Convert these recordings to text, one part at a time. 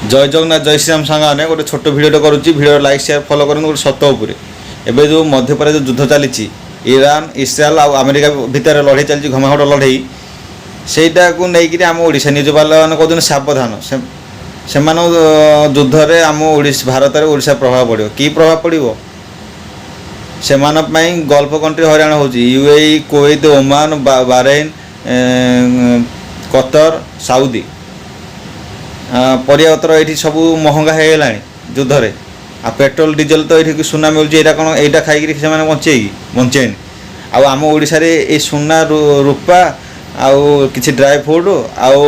जय जगन्नाथ जय श्रीराम सांगे गोटे छोट भिडियो करुच्ची भिडियो लाइक शेयर फॉलो करें गोटे सत उपर एवं जो मध्यप्राच्य जो युद्ध चली ईरान इस्राएल आउ अमेरिका भितर लड़ाई चलती घमाघट लड़ाई सेटा को लेकिन आम ओडिशा न्यूज वाला मैंने कहते सावधान से युद्ध में आम भारत में ओडिशा प्रभाव पड़ो कि प्रभाव पड़ो से गल्फ कंट्री हैरान हो UAE Kuwait Oman Bahrain Qatar Saudi परियापत्र ये सब महंगा हो गला युद्ध में आ पेट्रोल डीजेल तो ये सुना मिलूँ यहाँ कौन यहाँ खाई से बचे बचेनि आम ओडिशा रे ये सुना रूपा आउ किसी ड्राई फ्रूट आउ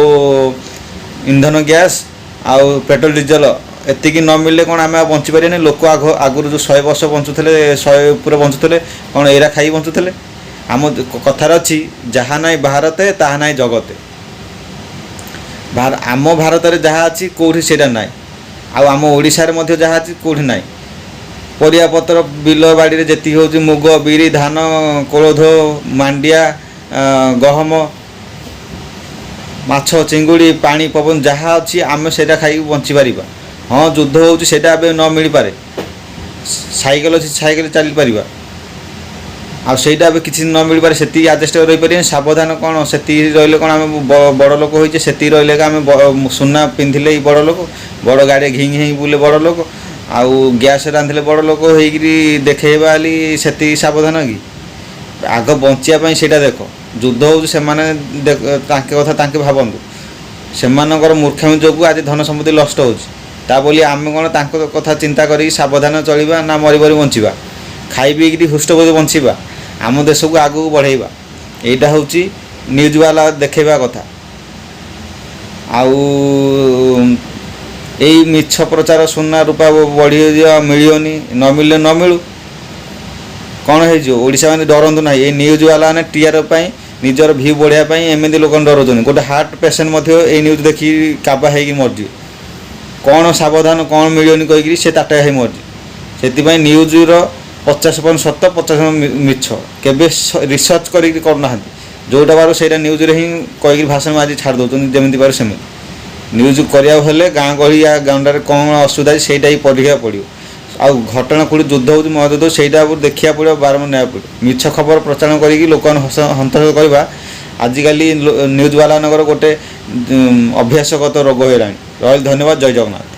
इंधन गैस आउ पेट्रोल डीजेल एतिकी न मिलले कौन आम बची पारे लोक आगुरी जो 100 वर्ष बंचुले 100 ऊपर बंचुले कौन एरा खाई बंचुले आम कथार अच्छी जहाँ ना भारते ताहा ना जगते आम भारत में जहाँ अच्छी कौटी से ना आम ओडिशा रे जहाँ अच्छी कौटी ना परियापत्र बिल बाड़ी जी हूँ मुग बिरी धान कोलथ मांडिया गहम माछ चिंगुड़ी पानी पवन जहाँ अच्छी आम से खाई बंची पार हाँ युद्ध होटा न मिल पारे साइकेल अच्छी साइकेल चली पार आईटा किसी न मिल पारे से आडजस्ट रही पारे सावधान कौन से रही कौन आम बड़ लोक होचे से रही आम सुना पिंधिले बड़ लोक बड़ गाड़ी घी घी बुले बड़ लोक आउ गैस रांधिले बड़ लोक हो देखा से सावधान कि आग बचापी से देख युद्ध हो कथा भावतु से मूर्खामी जो आज धन सम्पत्ति नष्ट हो बोली आम कौन कथा चिंता कर सावधान चलवा ना मरी मरी बचा खाई पीकि हृष्टपुष्ट बचा आम देश को आगू बढ़ेवा यहाँ हूँ न्यूज वाला देखा कथा आउ यही मिछ प्रचार सुना रूपा बढ़ी मिलनी न मिले न मिलू कौन होशा मैंने डरतु ना ये न्यूज वाला ने टीआरएफ निजर भ्यू बढ़ाई एमती लोक डर गोटे हार्ट पेसेंट ये न्यूज देखी काबा हो मरजी कौन सावधान कौन मिलनी कहीकि से ताटा हो मरजी से न्यूज 50% सत्य 50% मिछ केबे रिसर्च करना जोटा बार से न्यूज रे ही कहीकि भाषण आज छाड़ दौरान जमी बार सेम न्यूज कराया गाँ गहली गाँडार कौन असुविधा से पढ़ा पड़ो आ घटना कौट युद्ध हो महायुद्ध से देखा पड़ो बारम्बार न्याय पड़ो मिछ खबर प्रचार करी लोक हंतसंत करवा आजिकल न्यूज वाला गोटे अभ्यासगत रोग हो रहा। धन्यवाद। जय जगन्नाथ।